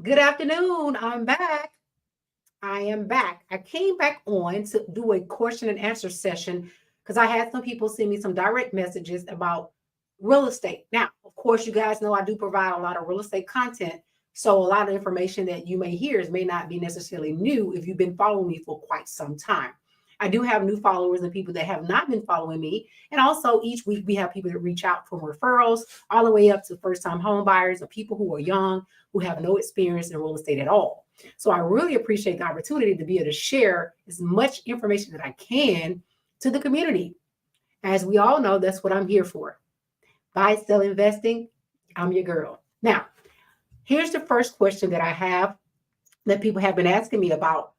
Good afternoon. I'm back. I am back. I came back on to do a question and answer session because I had some people send me some direct messages about real estate. Now, of course, you guys know I do provide a lot of real estate content. So a lot of information that you may hear may not be necessarily new if you've been following me for quite some time. I do have new followers and people that have not been following me. And also each week we have people that reach out for referrals all the way up to first time home buyers or people who are young, who have no experience in real estate at all. So I really appreciate the opportunity to be able to share as much information that I can to the community. As we all know, that's what I'm here for. Buy, sell, investing. I'm your girl. Now, here's the first question that I have that people have been asking me about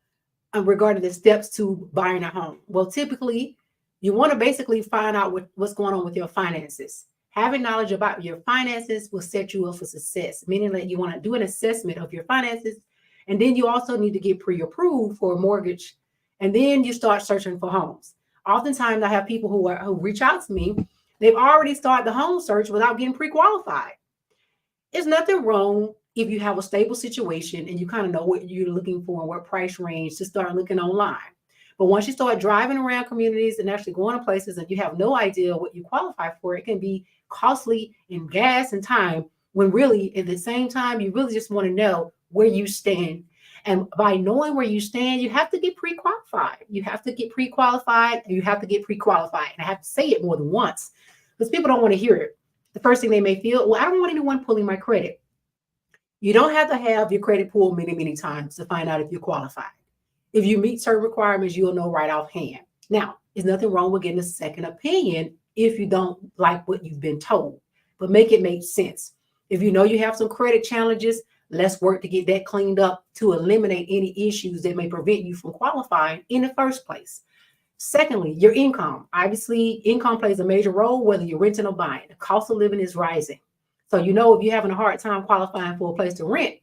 regarding the steps to buying a home. Well, typically, you want to basically find out what's going on with your finances. Having knowledge about your finances will set you up for success, meaning that you want to do an assessment of your finances. And then you also need to get pre approved for a mortgage. And then you start searching for homes. Oftentimes, I have people who reach out to me, they've already started the home search without getting pre qualified. There's nothing wrong if you have a stable situation and you kind of know what you're looking for and what price range to start looking online. But once you start driving around communities and actually going to places and you have no idea what you qualify for, it can be costly in gas and time when really at the same time, you really just want to know where you stand. And by knowing where you stand, you have to get pre-qualified. You have to get pre-qualified and you have to get pre-qualified. And I have to say it more than once because people don't want to hear it. The first thing they may feel, well, I don't want anyone pulling my credit. You don't have to have your credit pulled many, many times to find out if you're qualified. If you meet certain requirements, you'll know right offhand. Now, there's nothing wrong with getting a second opinion if you don't like what you've been told, but make it make sense. If you know you have some credit challenges, let's work to get that cleaned up to eliminate any issues that may prevent you from qualifying in the first place. Secondly, your income. Obviously, income plays a major role whether you're renting or buying. The cost of living is rising. So, if you're having a hard time qualifying for a place to rent,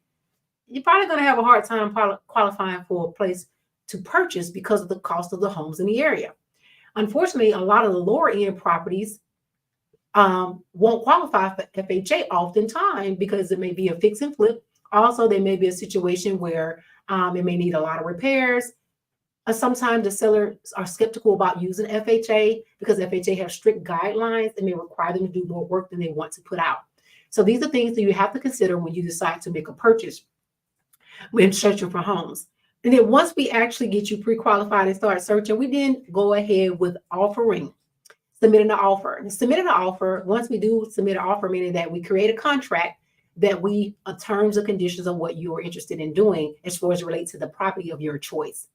you're probably going to have a hard time qualifying for a place to purchase because of the cost of the homes in the area. Unfortunately, a lot of the lower end properties won't qualify for FHA oftentimes because it may be a fix and flip. Also, there may be a situation where it may need a lot of repairs. Sometimes the sellers are skeptical about using FHA because FHA has strict guidelines and may require them to do more work than they want to put out. So these are things that you have to consider when you decide to make a purchase when searching for homes. And then once we actually get you pre-qualified and start searching, we then go ahead with submitting an offer. And submitting an offer, once we do submit an offer, meaning that we create a contract that we terms and conditions of what you are interested in doing as far as it relates to the property of your choice.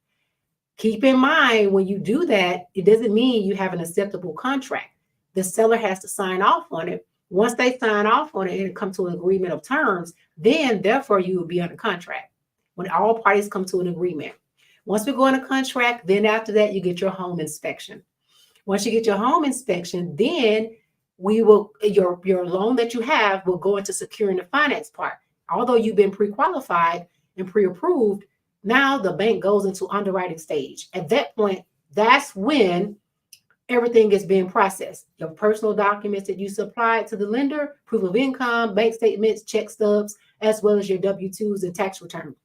Keep in mind, when you do that, it doesn't mean you have an acceptable contract. The seller has to sign off on it. Once they sign off on it and come to an agreement of terms, then therefore you will be under contract when all parties come to an agreement. Once we go into contract, then after that, you get your home inspection. Once you get your home inspection, then your loan that you have will go into securing the finance part. Although you've been pre-qualified and pre-approved, now the bank goes into underwriting stage. At that point, that's when everything is being processed. Your personal documents that you supplied to the lender, proof of income, bank statements, check stubs, as well as your W-2s and tax return.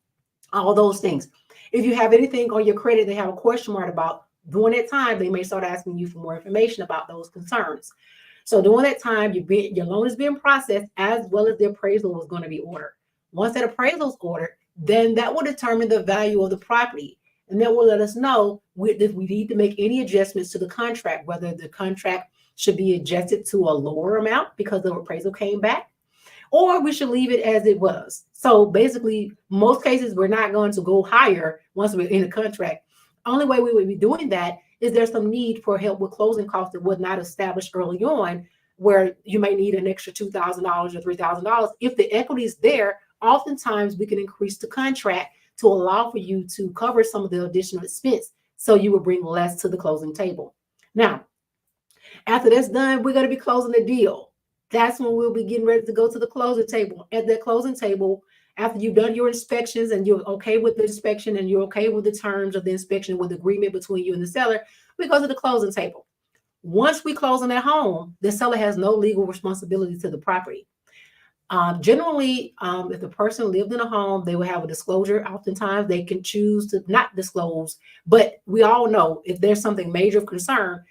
All those things. If you have anything on your credit they have a question mark about, during that time, they may start asking you for more information about those concerns. So during that time, your loan is being processed as well as the appraisal is going to be ordered. Once that appraisal is ordered, then that will determine the value of the property. And that will let us know if we need to make any adjustments to the contract, whether the contract should be adjusted to a lower amount because the appraisal came back, or we should leave it as it was. So basically, most cases, we're not going to go higher once we're in a contract. Only way we would be doing that is there's some need for help with closing costs that was not established early on, where you may need an extra $2,000 or $3,000. If the equity is there, oftentimes we can increase the contract to allow for you to cover some of the additional expense so you will bring less to the closing table. Now, after that's done, we're going to be closing the deal. That's when we'll be getting ready to go to the closing table. At that closing table, after you've done your inspections and you're okay with the inspection and you're okay with the terms of the inspection with agreement between you and the seller, we go to the closing table. Once we close on that home, the seller has no legal responsibility to the property. Generally, if the person lived in a home, they will have a disclosure. Oftentimes, they can choose to not disclose, but we all know if there's something major of concern,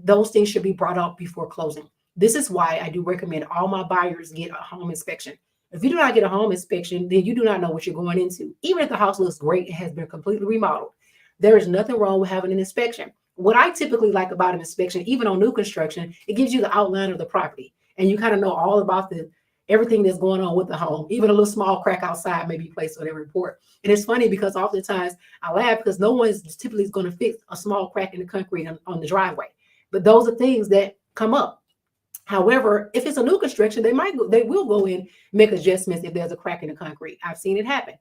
those things should be brought up before closing. This is why I do recommend all my buyers get a home inspection. If you do not get a home inspection, then you do not know what you're going into. Even if the house looks great and has been completely remodeled, there is nothing wrong with having an inspection. What I typically like about an inspection, even on new construction, it gives you the outline of the property and you kind of know all about the everything that's going on with the home. Even a little small crack outside may be placed on every report. And it's funny because oftentimes I laugh because no one's typically going to fix a small crack in the concrete on the driveway. But those are things that come up. However, if it's a new construction, they will go in, make adjustments if there's a crack in the concrete. I've seen it happen.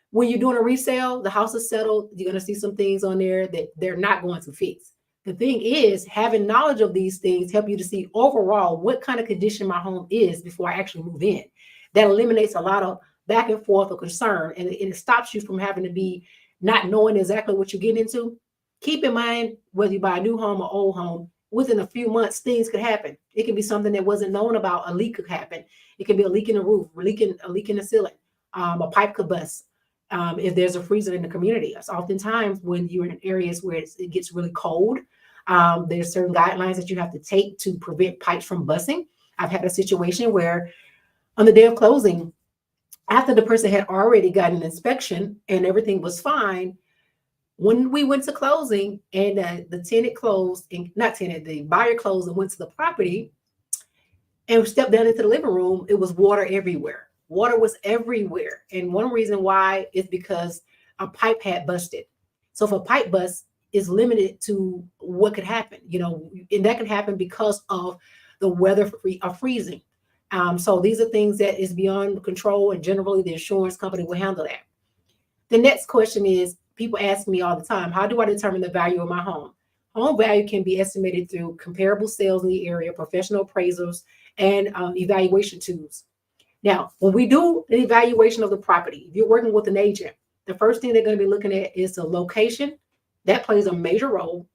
When you're doing a resale, the house is settled, you're going to see some things on there that they're not going to fix. The thing is, having knowledge of these things help you to see overall what kind of condition my home is before I actually move in. That eliminates a lot of back and forth or concern, and it stops you from having to be not knowing exactly what you're getting into. Keep in mind, whether you buy a new home or old home, within a few months, things could happen. It can be something that wasn't known about. A leak could happen. It can be a leak in the roof, a leak in the ceiling. A pipe could bust. If there's a freezer in the community, it's oftentimes when you're in areas where it gets really cold, there's certain guidelines that you have to take to prevent pipes from busting. I've had a situation where on the day of closing, after the person had already gotten an inspection and everything was fine, when we went to closing and the tenant closed, and not tenant, the buyer closed and went to the property and stepped down into the living room, it was water everywhere. Water was everywhere. And one reason why is because a pipe had busted. So if a pipe bust is limited to what could happen, and that can happen because of the weather freezing. So these are things that is beyond control, and generally the insurance company will handle that. The next question is, people ask me all the time, how do I determine the value of my home? Home value can be estimated through comparable sales in the area, professional appraisals, and evaluation tools. Now, when we do an evaluation of the property, if you're working with an agent, the first thing they're going to be looking at is the location. That plays a major role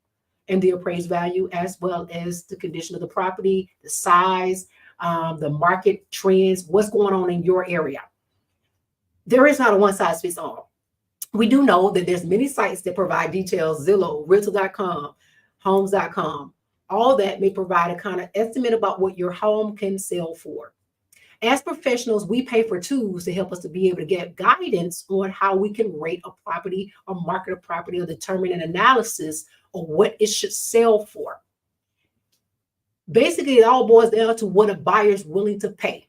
in the appraised value, as well as the condition of the property, the size, the market trends, what's going on in your area. There is not a one size fits all. We do know that there's many sites that provide details, Zillow, Realtor.com, Homes.com. All that may provide a kind of estimate about what your home can sell for. As professionals, we pay for tools to help us to be able to get guidance on how we can rate a property or market a property or determine an analysis of what it should sell for. Basically, it all boils down to what a buyer is willing to pay.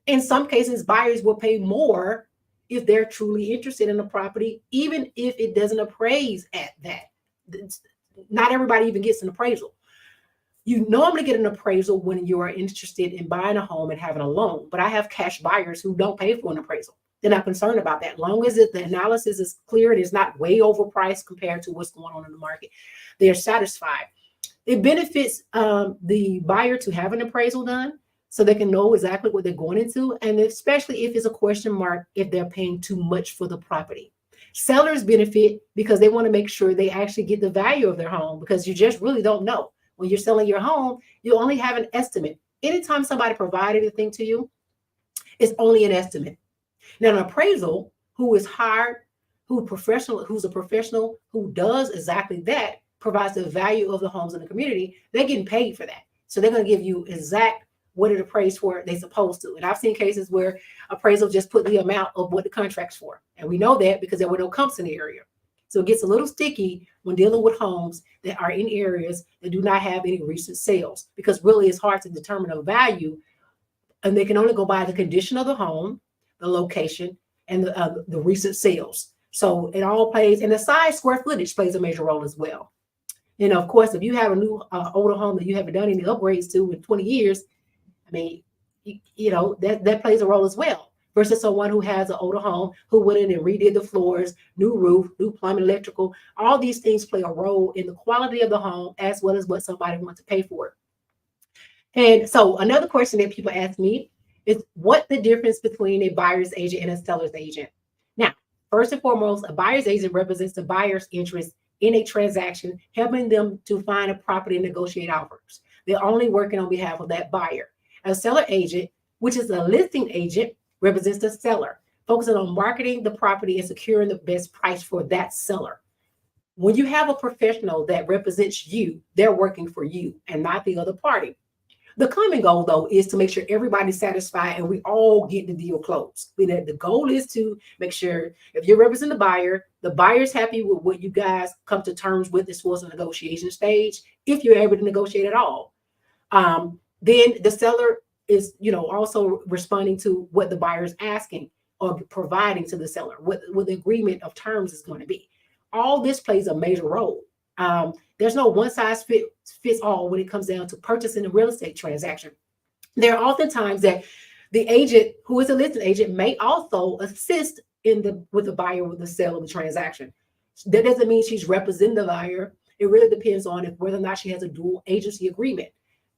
In some cases, buyers will pay more if they're truly interested in the property, even if it doesn't appraise at that. Not everybody even gets an appraisal. You normally get an appraisal when you are interested in buying a home and having a loan, but I have cash buyers who don't pay for an appraisal. They're not concerned about that. As long as the analysis is clear, it is not way overpriced compared to what's going on in the market, they are satisfied. It benefits the buyer to have an appraisal done so they can know exactly what they're going into, and especially if it's a question mark, if they're paying too much for the property. Sellers benefit because they want to make sure they actually get the value of their home, because you just really don't know. When you're selling your home, you only have an estimate. Anytime somebody provided anything to you, it's only an estimate. Now, an appraisal who is hired, who's a professional who does exactly that, provides the value of the homes in the community, they're getting paid for that. So they're going to give you exact what it appraised for they're supposed to. And I've seen cases where appraisal just put the amount of what the contract's for. And we know that because there were no comps in the area. So it gets a little sticky when dealing with homes that are in areas that do not have any recent sales, because really it's hard to determine a value, and they can only go by the condition of the home, the location, and the recent sales. So it all plays, and the size, square footage plays a major role as well. Of course, if you have a new older home that you haven't done any upgrades to in 20 years, I mean, that plays a role as well. Versus someone who has an older home who went in and redid the floors, new roof, new plumbing, electrical. All these things play a role in the quality of the home as well as what somebody wants to pay for it. And so another question that people ask me is what the difference between a buyer's agent and a seller's agent. Now, first and foremost, a buyer's agent represents the buyer's interest in a transaction, helping them to find a property and negotiate offers. They're only working on behalf of that buyer. A seller agent which is a listing agent, represents the seller, focusing on marketing the property and securing the best price for that seller. When you have a professional that represents you, they're working for you and not the other party. The common goal, though, is to make sure everybody's satisfied and we all get the deal closed. The goal is to make sure if you're representing the buyer's happy with what you guys come to terms with as far as the negotiation stage, if you're able to negotiate at all. Then the seller is, also responding to what the buyer is asking or providing to the seller, what the agreement of terms is going to be. All this plays a major role. There's no one size fits all when it comes down to purchasing a real estate transaction. There are often times that the agent who is a listing agent may also assist with the buyer with the sale of the transaction. That doesn't mean she's representing the buyer. It really depends on whether or not she has a dual agency agreement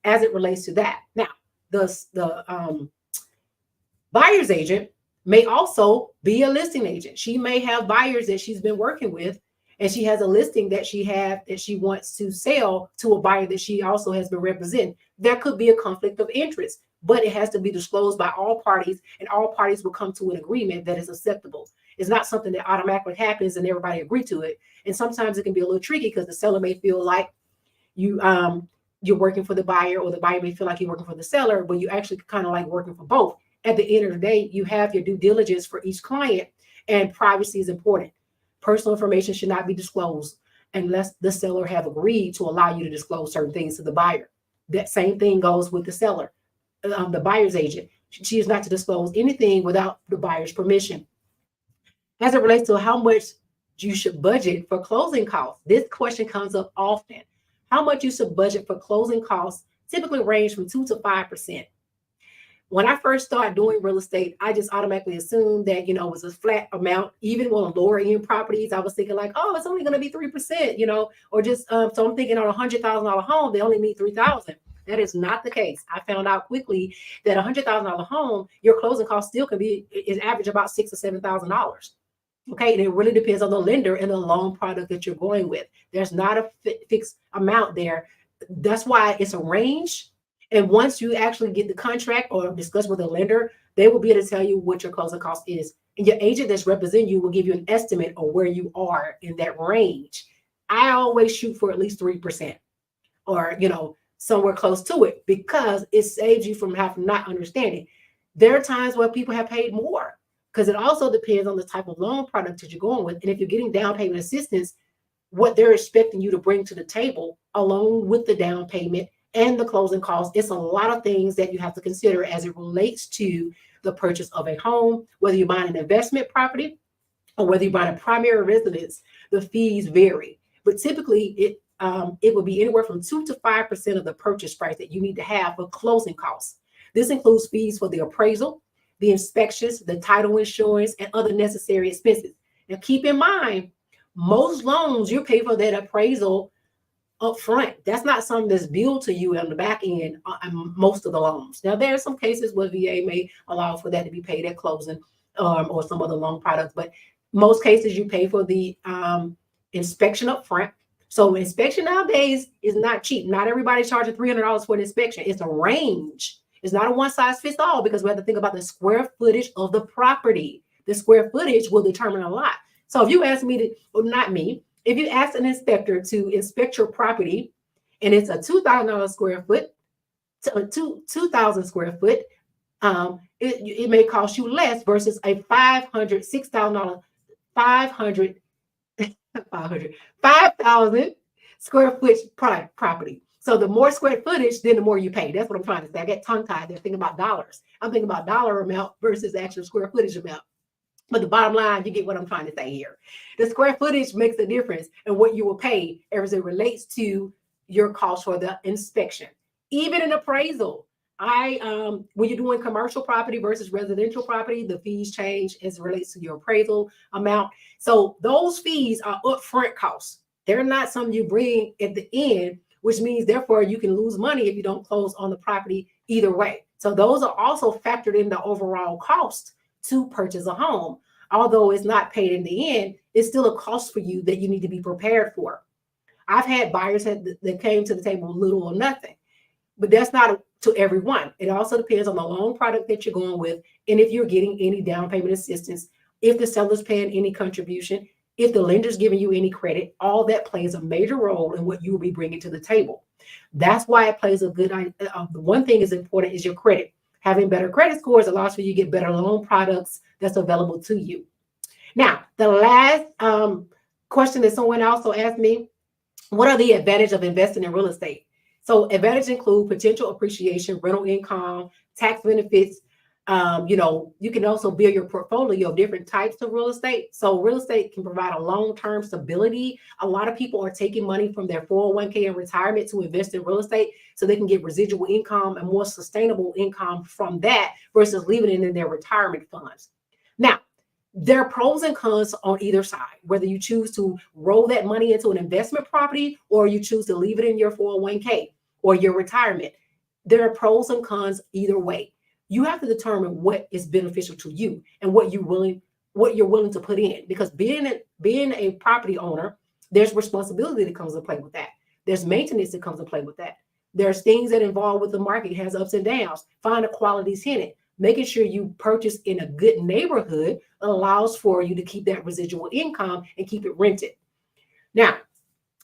as it relates to that. Now, the buyer's agent may also be a listing agent. She may have buyers that she's been working with, and she has a listing that she wants to sell to a buyer that she also has been representing. There could be a conflict of interest, but it has to be disclosed by all parties, and all parties will come to an agreement that is acceptable. It's not something that automatically happens and everybody agree to it. And sometimes it can be a little tricky because the seller may feel like you're working for the buyer, or the buyer may feel like you're working for the seller, but you actually kind of like working for both. At the end of the day, you have your due diligence for each client, and privacy is important. Personal information should not be disclosed unless the seller have agreed to allow you to disclose certain things to the buyer. That same thing goes with the seller, the buyer's agent. She is not to disclose anything without the buyer's permission. As it relates to how much you should budget for closing costs, this question comes up often. How much you should budget for closing costs typically range from 2 to 5%. When I first started doing real estate, I just automatically assumed that, it was a flat amount. Even on lower end properties, I was thinking like, oh, it's only going to be 3%, or just, so I'm thinking on a $100,000 home, they only need $3,000. That is not the case. I found out quickly that a $100,000 home, your closing cost still can is average about $6,000 or $7,000. Okay, and it really depends on the lender and the loan product that you're going with. There's not a fixed amount there. That's why it's a range. And once you actually get the contract or discuss with the lender, they will be able to tell you what your closing cost is. And your agent that's representing you will give you an estimate of where you are in that range. I always shoot for at least 3% or, somewhere close to it, because it saves you from having not understanding. There are times where people have paid more, because it also depends on the type of loan product that you're going with. And if you're getting down payment assistance, what they're expecting you to bring to the table along with the down payment and the closing costs, it's a lot of things that you have to consider as it relates to the purchase of a home. Whether you're buying an investment property or whether you're buying a primary residence, the fees vary. But typically, it will be anywhere from 2 to 5% of the purchase price that you need to have for closing costs. This includes fees for the appraisal, the inspections, the title insurance, and other necessary expenses. Now, keep in mind, most loans, you pay for that appraisal up front. That's not something that's billed to you on the back end on most of the loans. Now, there are some cases where VA may allow for that to be paid at closing or some other loan products, but most cases you pay for the inspection up front. So inspection nowadays is not cheap. Not everybody's charging $300 for an inspection. It's a range. It's not a one size fits all, because we have to think about the square footage of the property. The square footage will determine a lot. So if you ask me if you ask an inspector to inspect your property and it's a $2,000 square foot, 2,000 square foot, it may cost you less versus a $6,000, 5,000 square foot property. So the more square footage, then the more you pay. That's what I'm trying to say. I get tongue tied there thinking about dollars. I'm thinking about dollar amount versus the actual square footage amount. But the bottom line, you get what I'm trying to say here. The square footage makes a difference in what you will pay as it relates to your cost for the inspection. Even an appraisal. When you're doing commercial property versus residential property, the fees change as it relates to your appraisal amount. So those fees are upfront costs. They're not something you bring at the end, which means therefore you can lose money if you don't close on the property either way. So those are also factored in the overall cost to purchase a home. Although it's not paid in the end, it's still a cost for you that you need to be prepared for. I've had buyers that came to the table with little or nothing, but that's not to everyone. It also depends on the loan product that you're going with and if you're getting any down payment assistance, if the seller's paying any contribution, if the lender's giving you any credit. All that plays a major role in what you will be bringing to the table. That's why it plays a good, the one thing is important is your credit. Having better credit scores allows for you to get better loan products that's available to you. Now, the last question that someone also asked me, what are the advantages of investing in real estate? So advantages include potential appreciation, rental income, tax benefits. You can also build your portfolio of different types of real estate. So real estate can provide a long-term stability. A lot of people are taking money from their 401k and retirement to invest in real estate so they can get residual income and more sustainable income from that versus leaving it in their retirement funds. Now, there are pros and cons on either side, whether you choose to roll that money into an investment property or you choose to leave it in your 401k or your retirement. There are pros and cons either way. You have to determine what is beneficial to you and what you're willing to put in, because being a property owner, there's responsibility that comes into play with that. There's maintenance that comes into play with that. There's things that involve with the market. It has ups and downs. Find a quality tenant. Making sure you purchase in a good neighborhood allows for you to keep that residual income and keep it rented. Now,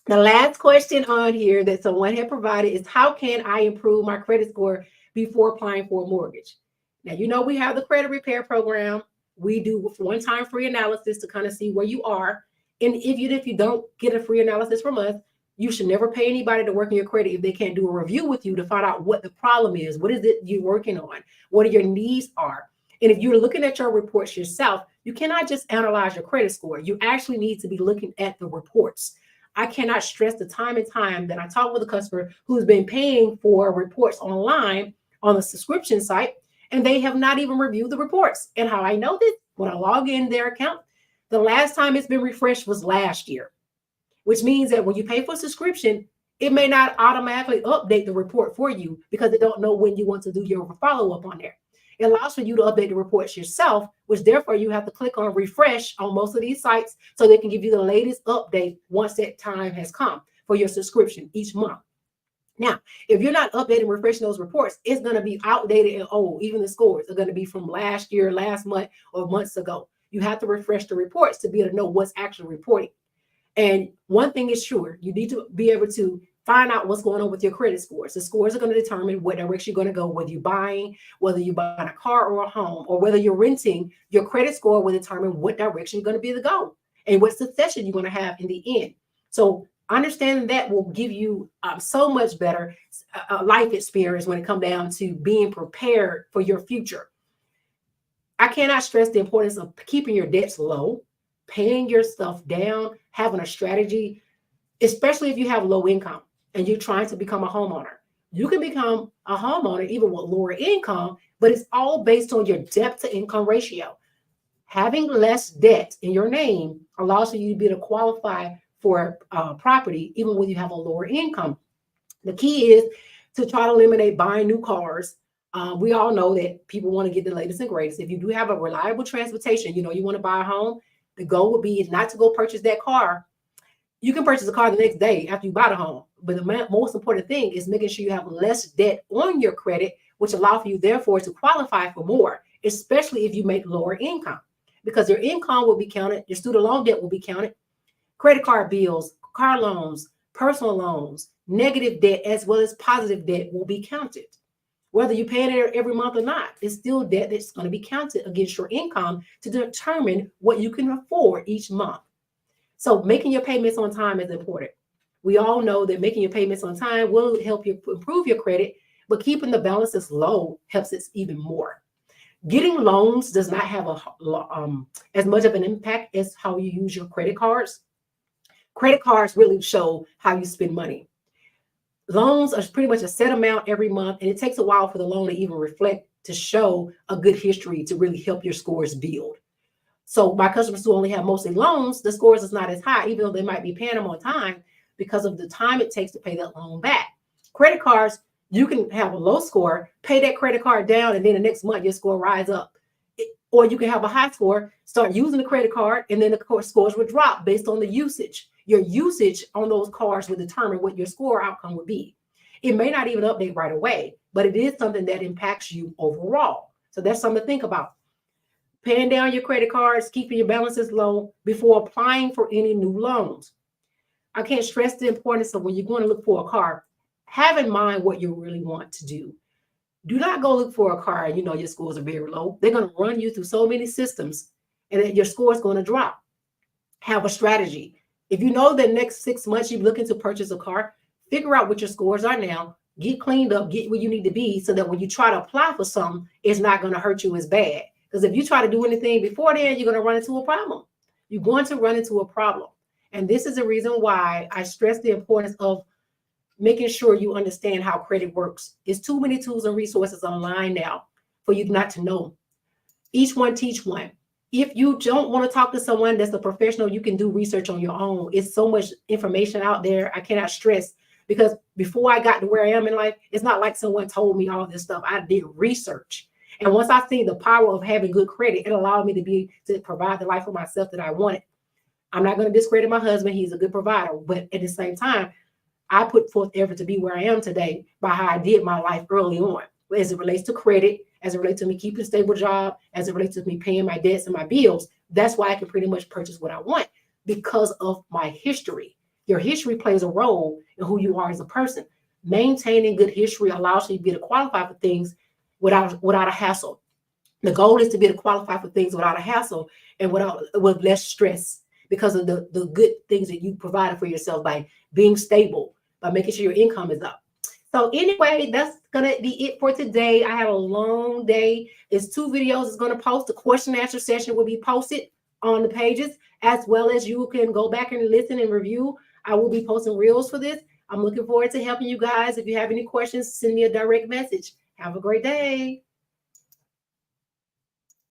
the last question on here that someone had provided is, how can I improve my credit score before applying for a mortgage? Now, we have the credit repair program. We do one-time free analysis to kind of see where you are. And if you don't get a free analysis from us, you should never pay anybody to work on your credit if they can't do a review with you to find out what the problem is. What is it you're working on? What are your needs are? And if you're looking at your reports yourself, you cannot just analyze your credit score. You actually need to be looking at the reports. I cannot stress the time and time that I talk with a customer who's been paying for reports online on the subscription site, and they have not even reviewed the reports. And how I know this, when I log in their account, the last time it's been refreshed was last year, which means that when you pay for a subscription, it may not automatically update the report for you because they don't know when you want to do your follow-up on there. It allows for you to update the reports yourself, which therefore you have to click on refresh on most of these sites so they can give you the latest update once that time has come for your subscription each month. Now, if you're not updating, refreshing those reports, it's going to be outdated and old. Even the scores are going to be from last year, last month, or months ago. You have to refresh the reports to be able to know what's actually reporting. And one thing is sure, you need to be able to find out what's going on with your credit scores. The scores are going to determine what direction you're going to go, whether you're buying a car or a home, or whether you're renting. Your credit score will determine what direction you're going to be to go and what succession you're going to have in the end. So understanding that will give you so much better life experience when it comes down to being prepared for your future. I cannot stress the importance of keeping your debts low, paying your stuff down, having a strategy, especially if you have low income and you're trying to become a homeowner. You can become a homeowner even with lower income, but it's all based on your debt to income ratio. Having less debt in your name allows for you to be able to qualify for property even when you have a lower income. The key is to try to eliminate buying new cars. We all know that people want to get the latest and greatest. If you do have a reliable transportation, you want to buy a home, the goal would be not to go purchase that car. You can purchase a car the next day after you buy the home. But the most important thing is making sure you have less debt on your credit, which allows for you, therefore, to qualify for more, especially if you make lower income, because your income will be counted. Your student loan debt will be counted. Credit card bills, car loans, personal loans, negative debt, as well as positive debt will be counted. Whether you're paying it every month or not, it's still debt that's going to be counted against your income to determine what you can afford each month. So making your payments on time is important. We all know that making your payments on time will help you improve your credit, but keeping the balances low helps it even more. Getting loans does not have as much of an impact as how you use your credit cards. Credit cards really show how you spend money. Loans are pretty much a set amount every month, and it takes a while for the loan to even reflect, to show a good history to really help your scores build. So my customers who only have mostly loans, the scores is not as high, even though they might be paying them on time, because of the time it takes to pay that loan back. Credit cards, you can have a low score, pay that credit card down, and then the next month your score rise up. Or you can have a high score, start using the credit card, and then the scores will drop based on the usage. Your usage on those cards will determine what your score outcome would be. It may not even update right away. but it is something that impacts you overall. So that's something to think about. Paying down your credit cards, keeping your balances low before applying for any new loans. I can't stress the importance of when you're going to look for a car, have in mind what you really want to do. Do not go look for a car and you know your scores are very low. They're going to run you through so many systems and then your score is going to drop. Have a strategy. If you know that next 6 months you're looking to purchase a car, figure out what your scores are now, get cleaned up, get where you need to be so that when you try to apply for something, it's not going to hurt you as bad. Because if you try to do anything before then, you're going to run into a problem. You're going to run into a problem. And this is the reason why I stress the importance of making sure you understand how credit works. There's too many tools and resources online now for you not to know. Each one teach one. If you don't want to talk to someone that's a professional, you can do research on your own. It's so much information out there. I cannot stress, because before I got to where I am in life, it's not like someone told me all this stuff. I did research. And once I see the power of having good credit, it allowed me to provide the life for myself that I wanted. I'm not going to discredit my husband. He's a good provider. But at the same time, I put forth effort to be where I am today by how I did my life early on, as it relates to credit, as it relates to me keeping a stable job, as it relates to me paying my debts and my bills. That's why I can pretty much purchase what I want, because of my history. Your history plays a role in who you are as a person. Maintaining good history allows you to be able to qualify for things without a hassle. The goal is to be able to qualify for things without a hassle and with less stress, because of the good things that you provided for yourself by being stable, by making sure your income is up. So anyway, that's going to be it for today. I had a long day. It's 2 videos it's going to post. The question and answer session will be posted on the pages, as well as you can go back and listen and review. I will be posting reels for this. I'm looking forward to helping you guys. If you have any questions, send me a direct message. Have a great day.